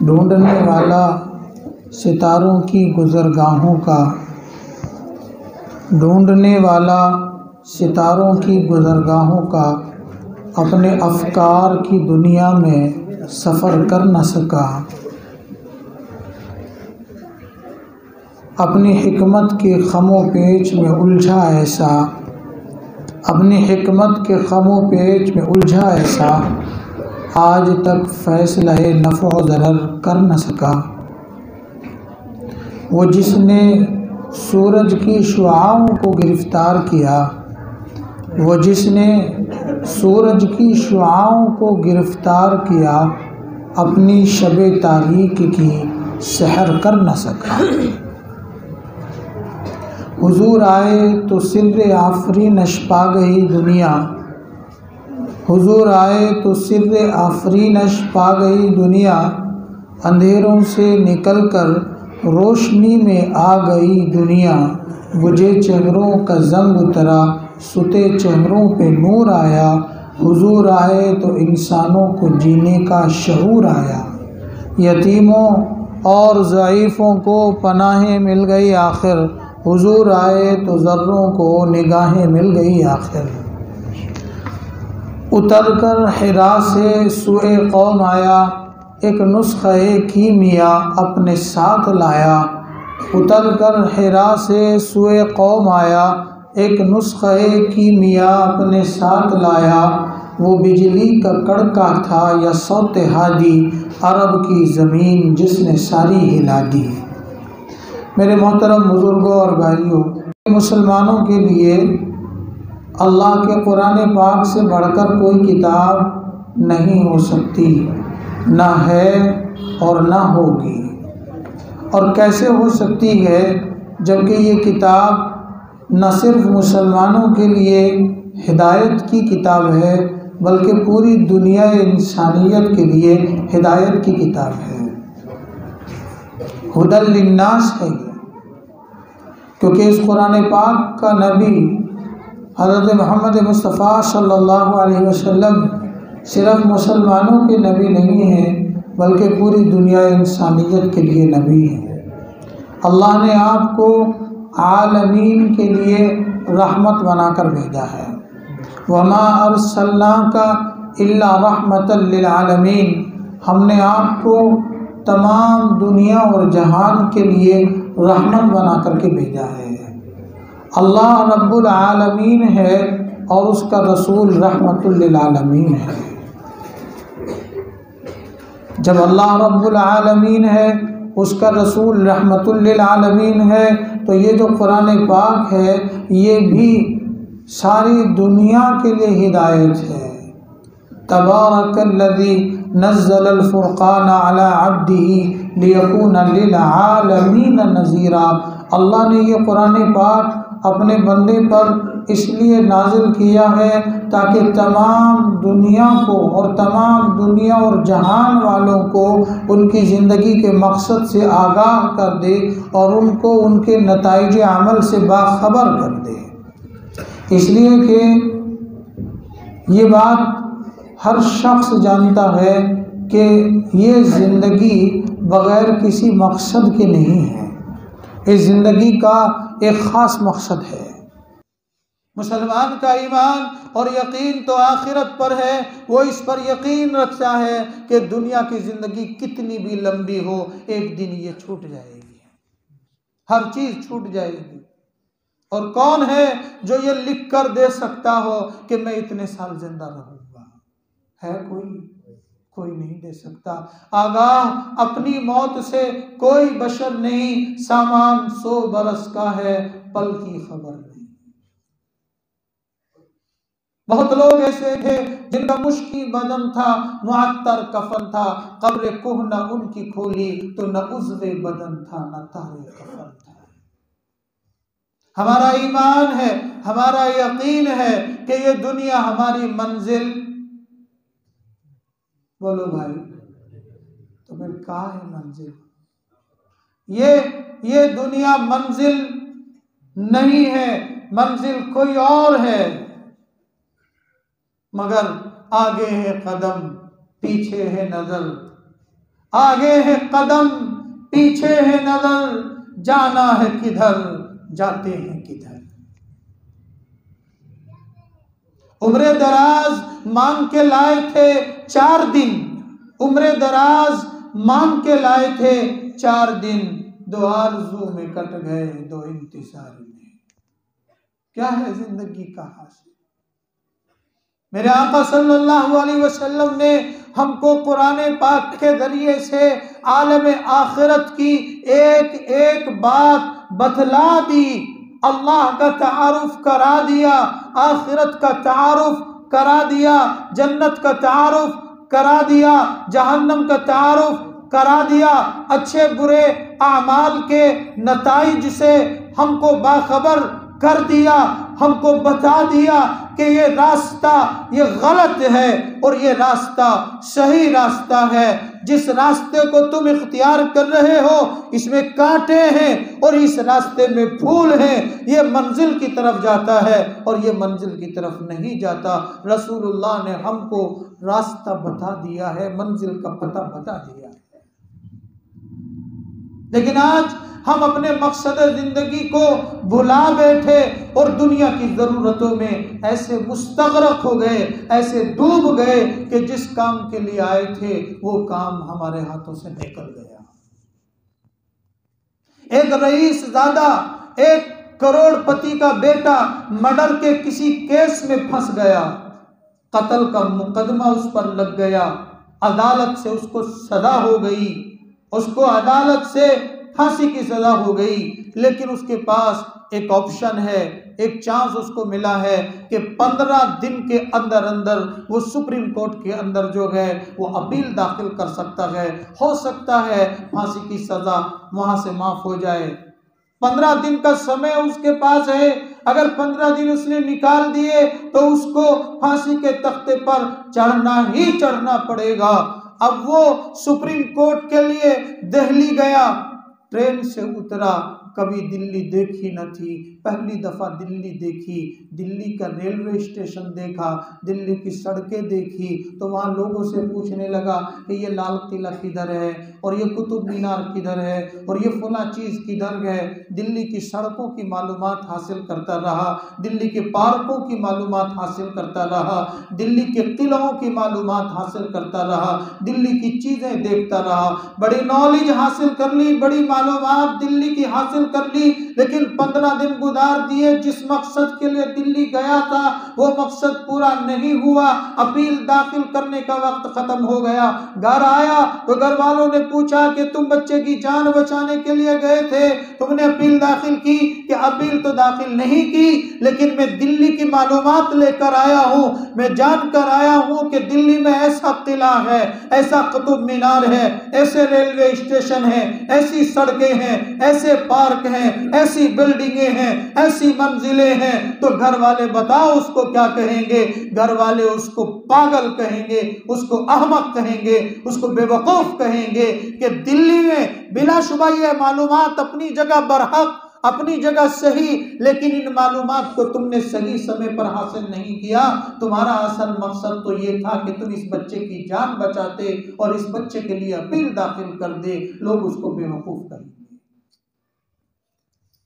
ढूंढने वाला सितारों की गुज़रगाहों का, ढूंढने वाला सितारों की गुज़रगाहों का अपने अफकार की दुनिया में सफ़र कर न सका। अपनी हिकमत के खमो पेच में उलझा ऐसा, अपनी हिकमत के खमो पेच में उलझा ऐसा, आज तक फैसला नफ़ो ज़रर कर न सका। वो जिसने सूरज की शुआओं को गिरफ़्तार किया, वो जिसने सूरज की शुआओं को गिरफ़्तार किया, अपनी शब तारीक की सहर कर न सका। हुजूर आए तो सिर्रे आफरीनश पा गई दुनिया, हुजूर आए तो सिर्रे आफरीनश पा गई दुनिया, अंधेरों से निकलकर रोशनी में आ गई दुनिया। बुझे चेहरों का जंग उतरा, सुते चेहरों पे नूर आया, हुजूर आए तो इंसानों को जीने का शऊर आया। यतीमों और ज़ईफ़ों को पनाहें मिल गई आखिर, हुजूर आए तो ज़र्रों को निगाहें मिल गई आखिर। उतर कर हिरा से सुए कौम आया, एक नुस्ख़े कीमिया अपने साथ लाया। उतर कर हिरा से सुए कौम आया, एक नुस्ख़े कीमिया अपने साथ लाया। वो बिजली का कड़का था या सौते हादी, अरब की ज़मीन जिसने सारी हिला दी। मेरे मोहतरम बुज़ुर्गों और भाइयों, मुसलमानों के लिए अल्लाह के कुरान पाक से बढ़कर कोई किताब नहीं हो सकती, ना है और ना होगी। और कैसे हो सकती है जबकि ये किताब न सिर्फ मुसलमानों के लिए हिदायत की किताब है, बल्कि पूरी दुनिया इंसानियत के लिए हिदायत की किताब है। हुदल लिन्नास है, क्योंकि इस कुरान पाक का नबी हज़रत मोहम्मद मुस्तफ़ा सल्लल्लाहु अलैहि वसल्लम सिर्फ मुसलमानों के नबी नहीं हैं, बल्कि पूरी दुनिया इंसानियत के लिए नबी है। अल्लाह ने आपको आलमीन के लिए रहमत बनाकर भेजा है। वमा अरसलनाका इल्ला रहमतल लिल आलमीन, हमने आपको तमाम दुनिया और जहान के लिए रहमत बना करके भेजा है। अल्लाह रब्बुल आलमीन है और उसका रसूल रहमतुल लिल आलमीन है। जब अल्लाह रब्बुल आलमीन है, उसका रसूल रहमतुल लिल आलमीन है, तो ये जो कुरान पाक है ये भी सारी दुनिया के लिए हिदायत है। तबारकल्लज़ी नज़्ज़लल फ़ुरक़ान अला अब्दिही लियकून लिल आलमीन नज़ीरा। अल्लाह ने ये कुरान पाक अपने बंदे पर इसलिए नाजिल किया है ताकि तमाम दुनिया को और तमाम दुनिया और जहान वालों को उनकी ज़िंदगी के मकसद से आगाह कर दे और उनको उनके नताइज अमल से बाखबर कर दे। इसलिए कि ये बात हर शख्स जानता है कि ये ज़िंदगी बग़ैर किसी मकसद के नहीं है। इस ज़िंदगी का एक ख़ास मकसद है। मुसलमान का ईमान और यकीन तो आखिरत पर है। वो इस पर यकीन रखता है कि दुनिया की ज़िंदगी कितनी भी लंबी हो, एक दिन ये छूट जाएगी, हर चीज़ छूट जाएगी। और कौन है जो ये लिख कर दे सकता हो कि मैं इतने साल जिंदा रहूँगा? है कोई? कोई नहीं दे सकता। आगाह अपनी मौत से कोई बशर नहीं, सामान 100 बरस का है, पल की खबर नहीं। बहुत लोग ऐसे थे जिनका मुश्किल बदन था, मुअत्तर कफन था, कब्र कोह न उनकी खोली तो न उज़्वे बदन था न तारे कफन था। हमारा ईमान है, हमारा यकीन है कि ये दुनिया हमारी मंजिल, बोलो भाई, तो फिर कहाँ है मंजिल? ये दुनिया मंजिल नहीं है, मंजिल कोई और है। मगर आगे है कदम, पीछे है नजर, आगे है कदम पीछे है नजर, जाना है किधर जाते हैं किधर। उम्र दराज मांग के लाए थे 4 दिन, उम्र दराज मांग के लाए थे 4 दिन, 2 आरज़ू में कट गए 2 इंतजार में। क्या है जिंदगी का हासिल? मेरे आका सल्लल्लाहु अलैहि वसल्लम ने हमको कुरान पाक के जरिए से आलम आखिरत की एक एक बात बतला दी। अल्लाह का तारुफ करा दिया, आखिरत का तारुफ करा दिया, जन्नत का तारुफ करा दिया, जहन्नम का तारुफ करा दिया, अच्छे बुरे आमाल के नताइज से हमको बाखबर कर दिया, हमको बता दिया कि ये रास्ता ये गलत है और ये रास्ता सही रास्ता है। जिस रास्ते को तुम इख्तियार कर रहे हो इसमें कांटे हैं और इस रास्ते में फूल हैं। ये मंजिल की तरफ जाता है और ये मंजिल की तरफ नहीं जाता। रसूलुल्लाह ने हमको रास्ता बता दिया है, मंजिल का पता बता दिया है। लेकिन आज हम अपने मकसद जिंदगी को भुला बैठे और दुनिया की जरूरतों में ऐसे मुस्तगरक हो गए, ऐसे डूब गए कि जिस काम के लिए आए थे वो काम हमारे हाथों से निकल गया। एक रईस ज़ादा, एक करोड़पति का बेटा मर्डर के किसी केस में फंस गया, कत्ल का मुकदमा उस पर लग गया, अदालत से उसको सजा हो गई, उसको अदालत से फांसी की सजा हो गई। लेकिन उसके पास एक ऑप्शन है, एक चांस उसको मिला है कि 15 दिन के अंदर अंदर वो सुप्रीम कोर्ट के अंदर जो है वो अपील दाखिल कर सकता है। हो सकता है फांसी की सजा वहां से माफ हो जाए। 15 दिन का समय उसके पास है। अगर 15 दिन उसने निकाल दिए तो उसको फांसी के तख्ते पर चढ़ना ही चढ़ना पड़ेगा। अब वो सुप्रीम कोर्ट के लिए दिल्ली गया, ट्रेन से उतरा, कभी दिल्ली देखी न थी, पहली दफ़ा दिल्ली देखी, दिल्ली का रेलवे स्टेशन देखा, दिल्ली की सड़कें देखी, तो वहाँ लोगों से पूछने लगा कि ये लाल किला किधर है और ये कुतुब मीनार किधर है और ये फला चीज़ किधर है। दिल्ली की सड़कों की मालूमात हासिल करता रहा, दिल्ली के पार्कों की मालूमात हासिल करता रहा, दिल्ली के किलों की मालूमात हासिल करता रहा, दिल्ली की चीज़ें देखता रहा, बड़ी नॉलेज हासिल कर ली, बड़ी मालूमात दिल्ली की हासिल कर ली। लेकिन 15 दिन गुजार दिए, जिस मकसद के लिए दिल्ली गया था वो मकसद पूरा नहीं हुआ। अपील दाखिल करने का वक्त खत्म हो गया। घर आया तो घर वालों ने पूछा कि तुम बच्चे की जान बचाने के लिए गए थे, तुमने अपील दाखिल की? कि अपील तो दाखिल नहीं की, लेकिन मैं दिल्ली की मालूमात लेकर आया हूँ, मैं जान कर आया हूँ कि दिल्ली में ऐसा किला है, ऐसा कुतुब मीनार है, ऐसे रेलवे स्टेशन है, ऐसी सड़कें हैं, ऐसे पार्क हैं, ऐसी बिल्डिंगें हैं, ऐसी मंजिलें हैं। तो घर वाले बताओ उसको क्या कहेंगे? घर वाले उसको पागल कहेंगे, उसको अहमक कहेंगे, उसको बेवकूफ कहेंगे कि दिल्ली में बिलाशुबा ये मालूमात अपनी जगह बरहक, अपनी जगह सही, लेकिन इन मालूमात को तुमने सही समय पर हासिल नहीं किया। तुम्हारा असल मकसद तो ये था कि तुम इस बच्चे की जान बचाते और इस बच्चे के लिए अपील दाखिल कर दे। लोग उसको बेवकूफ कहेंगे।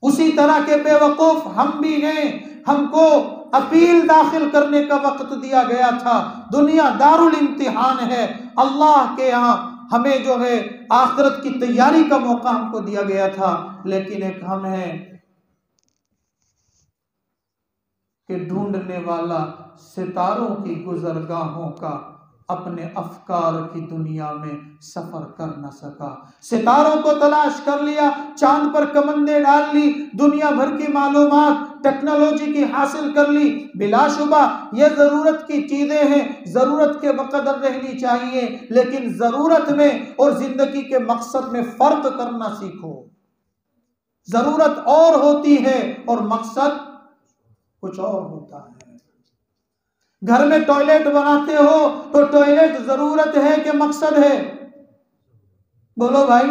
उसी तरह के बेवकूफ हम भी हैं। हमको अपील दाखिल करने का वक्त दिया गया था। दुनिया दारुल इम्तिहान है। अल्लाह के यहाँ हमें जो है आखिरत की तैयारी का मौका हमको दिया गया था। लेकिन एक हम हैं कि ढूंढने वाला सितारों की गुजरगाहों का अपने अफकार की दुनिया में सफर कर न सका। सितारों को तलाश कर लिया, चांद पर कमंदे डाल ली, दुनिया भर की मालूमात टेक्नोलॉजी की हासिल कर ली। बिलाशुबा ये जरूरत की चीजें हैं, जरूरत के बकदर रहनी चाहिए, लेकिन जरूरत में और जिंदगी के मकसद में फर्क करना सीखो। जरूरत और होती है और मकसद कुछ और होता है। घर में टॉयलेट बनाते हो तो टॉयलेट जरूरत है कि मकसद है? बोलो भाई।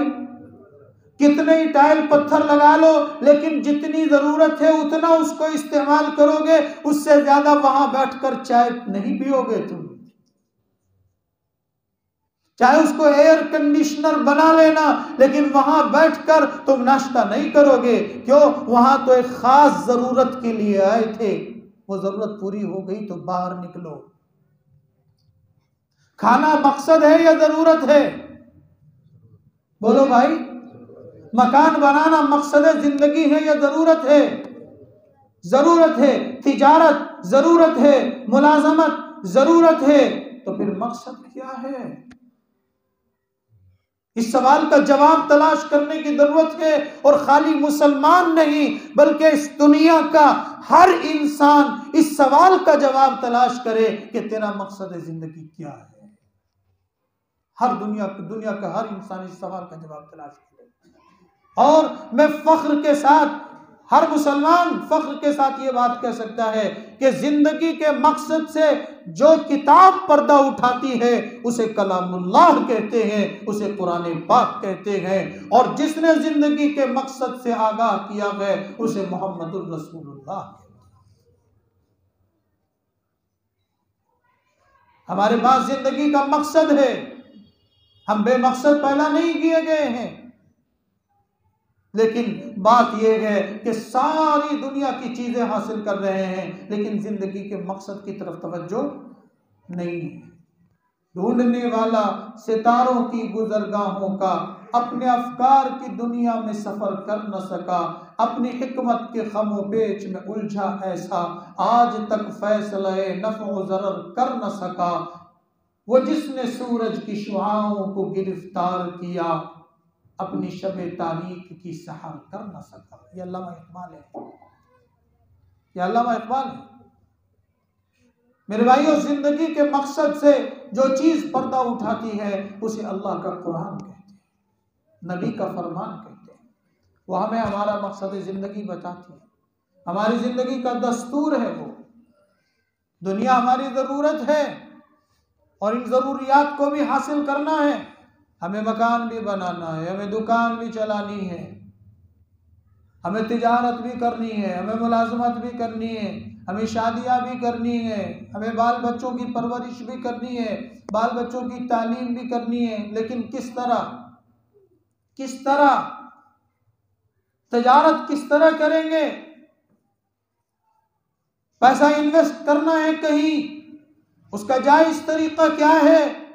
कितने ही टाइल पत्थर लगा लो, लेकिन जितनी जरूरत है उतना उसको इस्तेमाल करोगे, उससे ज्यादा वहां बैठकर चाय नहीं पियोगे तुम। चाहे उसको एयर कंडीशनर बना लेना, लेकिन वहां बैठकर तुम नाश्ता नहीं करोगे। क्यों? वहां तो एक खास जरूरत के लिए आए थे, वो जरूरत पूरी हो गई तो बाहर निकलो। खाना मकसद है या जरूरत है? बोलो भाई। मकान बनाना मकसद जिंदगी है या जरूरत है? जरूरत है। तिजारत जरूरत है, मुलाजमत जरूरत है, तो फिर मकसद क्या है? इस सवाल का जवाब तलाश करने की जरूरत है। और खाली मुसलमान नहीं बल्कि इस दुनिया का हर इंसान इस सवाल का जवाब तलाश करे कि तेरा मकसद जिंदगी क्या है। हर दुनिया का हर इंसान इस सवाल का जवाब तलाश करे। और मैं फख्र के साथ, हर मुसलमान फख्र के साथ ये बात कह सकता है कि जिंदगी के मकसद से जो किताब पर्दा उठाती है उसे कलामुल्लाह कहते हैं, उसे कुरान पाक कहते हैं। और जिसने जिंदगी के मकसद से आगाह किया है उसे मोहम्मदुर रसूलुल्लाह कहते हैं। हमारे पास जिंदगी का मकसद है, हम बेमकसद पैदा नहीं किए गए हैं। लेकिन बात यह है कि सारी दुनिया की चीजें हासिल कर रहे हैं, लेकिन जिंदगी के मकसद की तरफ तवज्जो नहीं है। ढूंढने वाला सितारों की गुजरगाहों का अपने अफकार की दुनिया में सफर कर न सका, अपनी हिकमत के खमो पेच में उलझा ऐसा, आज तक फैसले नफ़ो ज़रर कर न सका। वो जिसने सूरज की शुआओं को गिरफ्तार किया, अपनी शबे तारीख की सहर कर न सका। ये अल्लामा इकबाल है, ये अल्लामा इकबाल है। मेरे भाइयों, जिंदगी के मकसद से जो चीज पर्दा उठाती है उसे अल्लाह का कुरान कहते हैं, नबी का फरमान कहते हैं। वो हमें हमारा मकसद जिंदगी बताती है, हमारी जिंदगी का दस्तूर है। वो दुनिया हमारी जरूरत है और इन जरूरियात को भी हासिल करना है। हमें मकान भी बनाना है, हमें दुकान भी चलानी है, हमें तिजारत भी करनी है, हमें मुलाजमत भी करनी है, हमें शादियां भी करनी है, हमें बाल बच्चों की परवरिश भी करनी है, बाल बच्चों की तालीम भी करनी है। लेकिन किस तरह तिजारत किस तरह करेंगे? पैसा इन्वेस्ट करना है कहीं, उसका जायज तरीका क्या है,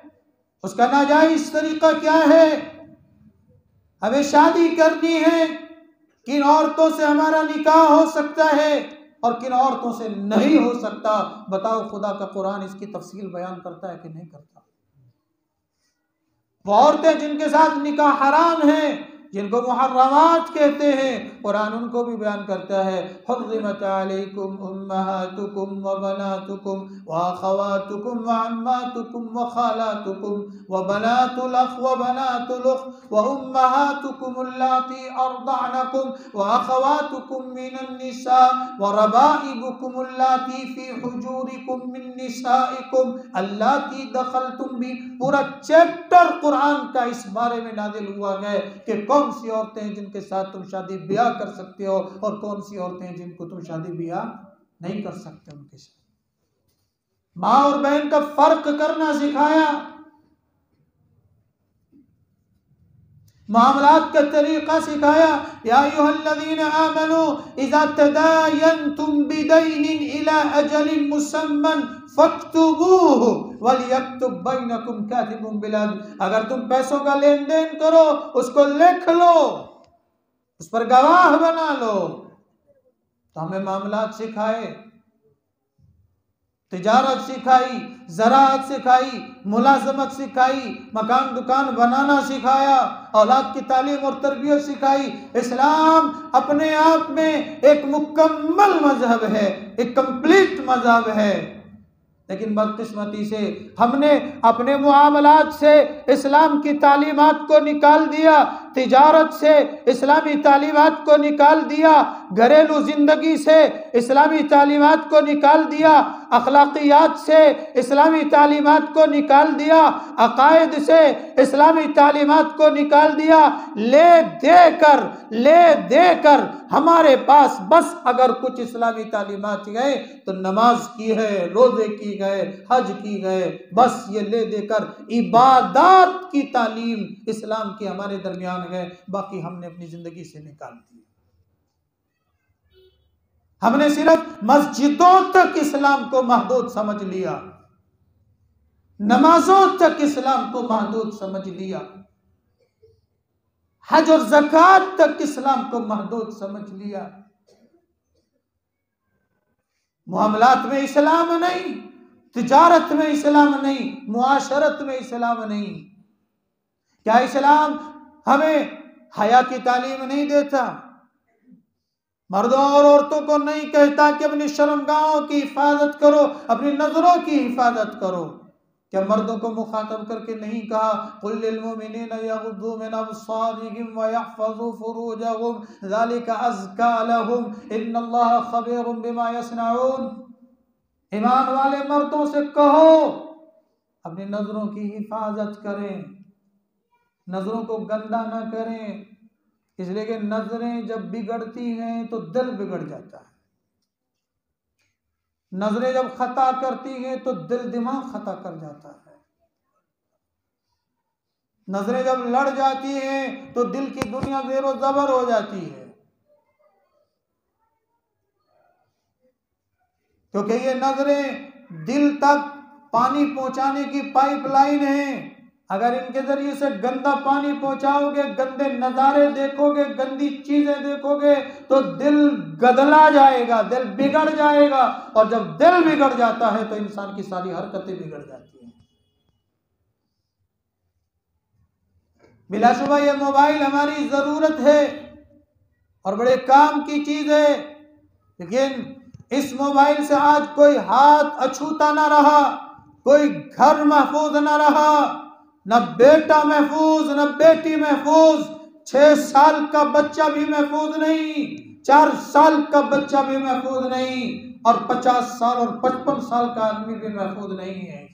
उसका नाजायज तरीका क्या है? हमें शादी करनी है, किन औरतों से हमारा निकाह हो सकता है और किन औरतों से नहीं हो सकता? बताओ, खुदा का कुरान इसकी तफसील बयान करता है कि नहीं करता? वो औरतें जिनके साथ निकाह हराम है, जिनको मुहर्रमात कहते हैं, कुरान उनको भी बयान करता है। हुर्रिमत अलैकुम उम्महातुकुम व बनातुकुम व अखवातुकुम व अम्मातुकुम व खालातुकुम व बनातुल अख व बनातुल उख व उम्महातुकुम अल्लाती अर्दअनकुम व अखवातुकुम मिनन निसा व रबाइबुकुम अल्लाती फी हुजूरिकुम मिन निसाइकुम अल्लाती दखलतुम बि। पूरा चैप्टर कुरान का इस बारे में नाजिल हुआ है कि कौन सी औरतें हैं जिनके साथ तुम शादी ब्याह कर सकते हो और कौन सी औरतें हैं जिनको तुम शादी ब्याह नहीं कर सकते उनके साथ। माँ और बहन का फर्क करना सिखाया, मामलात का तरीका सिखाया। या अय्युहल्लज़ीना आमनू इज़ा तदायनतुम बिदैनिन इला अजलिन मुसम्मन फक्तुबूहु वलियक्तुब बैनकुम कातिबुन बिल अदल। अगर तुम पैसों का लेन देन करो, उसको लिख लो, उस पर गवाह बना लो। तो हमें मामलात सिखाए, तिजारत सिखाई, ज़राअत सिखाई, मुलाजमत सिखाई, मकान दुकान बनाना सिखाया, औलाद की तालीम और तरबियत सिखाई। इस्लाम अपने आप में एक मुकम्मल मजहब है, एक कंप्लीट मजहब है। लेकिन बदकिस्मती से हमने अपने मुआमलात से इस्लाम की तालीमात को निकाल दिया। तिजारत से इस्लामी तालीमात को निकाल दिया, घरेलू जिंदगी से इस्लामी तालीमात को निकाल दिया, अखलाकियात से इस्लामी तालीमात को निकाल दिया, अकायद से इस्लामी तालीमात को निकाल दिया। ले देकर हमारे पास बस अगर कुछ इस्लामी तालीमात गए तो नमाज की है, रोजे की गए, हज की गए, बस ये ले देकर इबादत की तालीम इस्लाम की हमारे दरमियान है, बाकी हमने अपनी जिंदगी से निकाल दी। हमने सिर्फ मस्जिदों तक इस्लाम को महदूद समझ लिया, नमाजों तक इस्लाम को महदूद समझ लिया, हज और ज़कात तक इस्लाम को महदूद समझ लिया। मुआमलात में इस्लाम नहीं, तिजारत में इस्लाम नहीं, मुआशरत में इस्लाम नहीं। क्या इस्लाम हमें हया की तालीम नहीं देता? मर्दों और औरतों को नहीं कहता कि अपनी शर्मगाहों की हिफाजत करो, अपनी नजरों की हिफाजत करो? क्या मर्दों को मुखातब करके नहीं कहा कुल लिल मुमिनीना यगुद्दू मिन अब्सारिहिम व यहफज़ू फुरूजहुम ज़ालिका अज़का लहुम इन्नल्लाहा खबीरुम बिमा यस्नऊन? ईमान वाले मर्दों से कहो अपनी नजरों की हिफाजत करें, नजरों को गंदा ना करें, इसलिए कि नजरें जब बिगड़ती हैं तो दिल बिगड़ जाता है। नजरें जब खता करती हैं तो दिल दिमाग खता कर जाता है। नजरें जब लड़ जाती हैं तो दिल की दुनिया ज़ेरो ज़बर हो जाती है, क्योंकि ये नजरें दिल तक पानी पहुंचाने की पाइपलाइन है। अगर इनके जरिए से गंदा पानी पहुंचाओगे, गंदे नजारे देखोगे, गंदी चीजें देखोगे तो दिल गदला जाएगा, दिल बिगड़ जाएगा, और जब दिल बिगड़ जाता है तो इंसान की सारी हरकतें बिगड़ जाती हैं। बिलाशुबा ये मोबाइल हमारी जरूरत है और बड़े काम की चीज है, लेकिन इस मोबाइल से आज कोई हाथ अछूता ना रहा, कोई घर महफूज ना रहा, न बेटा महफूज, न बेटी महफूज, 6 साल का बच्चा भी महफूज नहीं, 4 साल का बच्चा भी महफूज नहीं, और 50 साल और 55 साल का आदमी भी महफूज नहीं है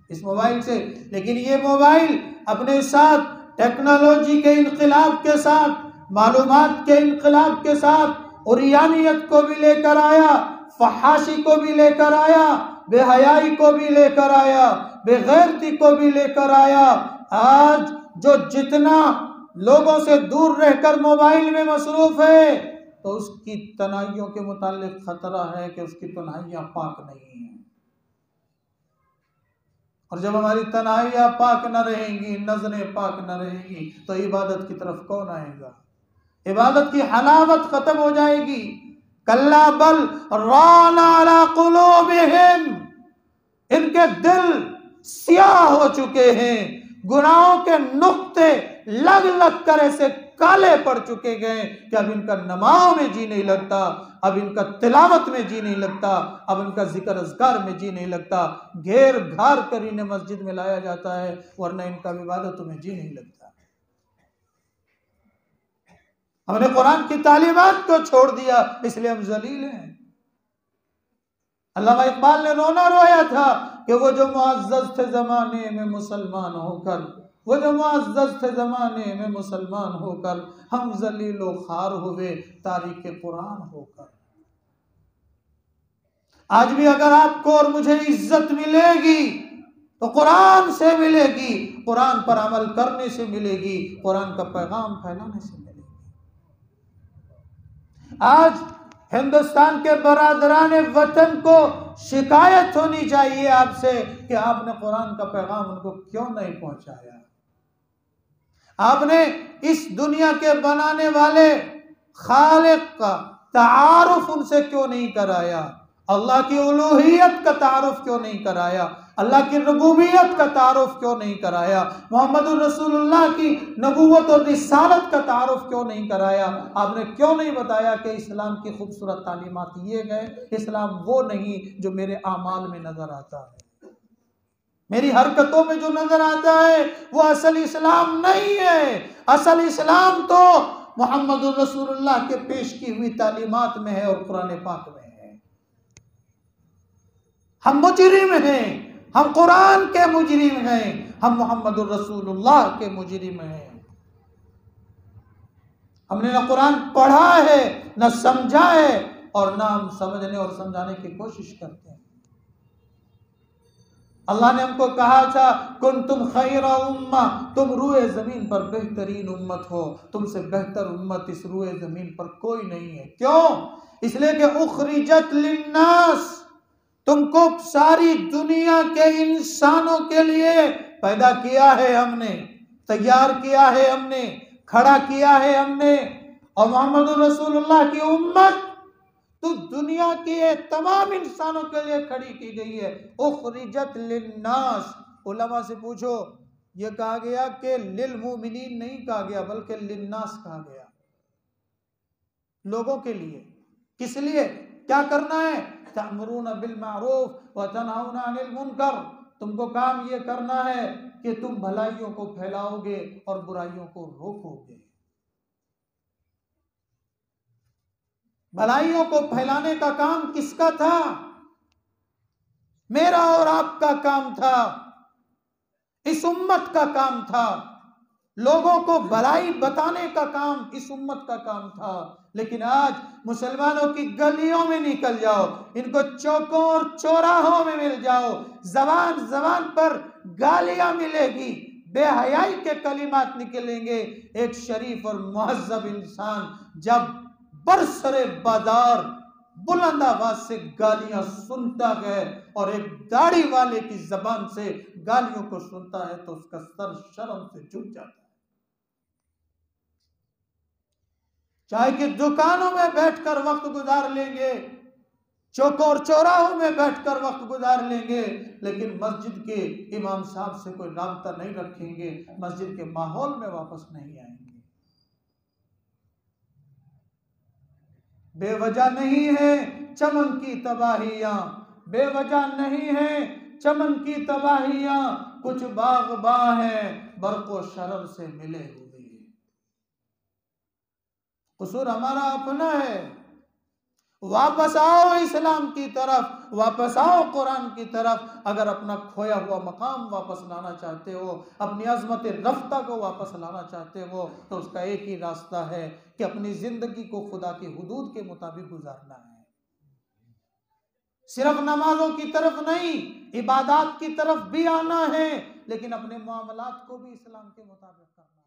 इस मोबाइल से। लेकिन ये मोबाइल अपने साथ टेक्नोलॉजी के इनकलाब के साथ, मालूमात के इनकलाब के साथ उरियानियत को भी लेकर आया, फहाशी को भी लेकर आया, बेहयाई को भी लेकर आया, बेगैरती को भी लेकर आया। आज जो जितना लोगों से दूर रहकर मोबाइल में मसरूफ है तो उसकी तन्हाइयों के मुतालिक खतरा है कि उसकी तन्हाइयां पाक नहीं है, और जब हमारी तन्हाइयां पाक न रहेंगी, नजरें पाक न रहेंगी, तो इबादत की तरफ कौन आएगा? इबादत की हलावत खत्म हो जाएगी। कल्ला बल राना अला कुलूबिहिम, इनके दिल स्याह हो चुके हैं, गुनाहों के नुक्ते लग लग कर ऐसे काले पड़ चुके गए कि अब इनका नमाज में जी नहीं लगता, अब इनका तिलावत में जी नहीं लगता, अब इनका जिक्र अज़कार में जी नहीं लगता। घेर घार कर इन्हें मस्जिद में लाया जाता है, वरना इनका इबादतों में जी नहीं लगता। हमने कुरान की तालीमात को छोड़ दिया, इसलिए हम जलील हैं। अल्लामा इकबाल ने रोना रोया था कि वो जो मुअज़्ज़ज़ थे ज़माने में मुसलमान होकर, वो जो मुअज़्ज़ज़ थे ज़माने में मुसलमान होकर, हम ज़लीलो ख़ार हुए तारीक़ कुरान होकर। आज भी अगर आपको और मुझे इज्जत मिलेगी तो कुरान से मिलेगी, कुरान पर अमल करने से मिलेगी, कुरान का पैगाम फैलाने से मिलेगी। आज हिंदुस्तान के बरादरान वतन को शिकायत होनी चाहिए आपसे कि आपने कुरान का पैगाम उनको क्यों नहीं पहुंचाया, आपने इस दुनिया के बनाने वाले खालिक का तारुफ उनसे क्यों नहीं कराया, अल्लाह की उलूहियत का तारुफ क्यों नहीं कराया, अल्लाह की रबूबियत का तारुफ क्यों नहीं कराया, मोहम्मदुर रसूलुल्लाह की नबूवत और रिसालत का तारुफ क्यों नहीं कराया। आपने क्यों नहीं बताया कि इस्लाम की खूबसूरत तालीमात ये गए, इस्लाम वो नहीं जो मेरे आमाल में नजर आता है। मेरी हरकतों में जो नजर आता है वो असल इस्लाम नहीं है। असल इस्लाम तो मोहम्मद रसूलुल्लाह के पेश की हुई तालीमात में है और कुरान पाक में है। हम मुजरिम हैं, हम कुरान के मुजरिम हैं, हम मोहम्मद रसूलुल्लाह के मुजरिम हैं। हमने ना कुरान पढ़ा है, ना समझा है, और ना हम समझने और समझाने की कोशिश करते हैं। अल्लाह ने हमको कहा था कुंतुम खैरा उम्मा, तुम रूए जमीन पर बेहतरीन उम्मत हो, तुमसे बेहतर उम्मत इस रूए जमीन पर कोई नहीं है। क्यों? इसलिए कि उखरिजत लिन्नास, तुमको सारी दुनिया के इंसानों के लिए पैदा किया है हमने, तैयार किया है हमने, खड़ा किया है हमने। और मोहम्मद रसूलुल्लाह की उम्मत तो दुनिया के तमाम इंसानों के लिए खड़ी की गई है। उखरिजत लिन्नास, उलमा से पूछो, यह कहा गया कि लिल मुमिनीन नहीं कहा गया, बल्कि लिन्नास कहा गया, लोगों के लिए। किस लिए? क्या करना है? तअमुरूना बिल मारूफ व तनहौना अनिल मुनकर, तुमको काम ये करना है कि तुम भलाइयों को फैलाओगे और बुराइयों को रोकोगे। भलाइयों को फैलाने का काम किसका था? मेरा और आपका काम था, इस उम्मत का काम था। लोगों को भलाई बताने का काम इस उम्मत का काम था। लेकिन आज मुसलमानों की गलियों में निकल जाओ, इनको चौकों और चौराहों में मिल जाओ, जबान जबान पर गालियां मिलेगी, बेहयाई के कलिमात निकलेंगे। एक शरीफ और मुहज्जब इंसान जब बरसरे बाजार बुलंद आवाज से गालियां सुनता है और एक दाढ़ी वाले की जबान से गालियों को सुनता है तो उसका सर शर्म से झुक जाता है। चाहे कि दुकानों में बैठकर वक्त गुजार लेंगे, चौकों और चौराहों में बैठकर वक्त गुजार लेंगे, लेकिन मस्जिद के इमाम साहब से कोई राब्ता नहीं रखेंगे, मस्जिद के माहौल में वापस नहीं आएंगे। बेवजह नहीं है चमन की तबाहियां, बेवजह नहीं है चमन की तबाहियां, कुछ बाग़बां हैं बरको शरर से मिले हुए। कसूर हमारा अपना है। वापस आओ इस्लाम की तरफ, वापस आओ कुरान की तरफ। अगर अपना खोया हुआ मकाम वापस लाना चाहते हो, अपनी अजमत रफ्ता को वापस लाना चाहते हो, तो उसका एक ही रास्ता है कि अपनी जिंदगी को खुदा की हुदूद के मुताबिक गुजारना है। सिर्फ नमाजों की तरफ नहीं, इबादत की तरफ भी आना है, लेकिन अपने मामलात को भी इस्लाम के मुताबिक करना है।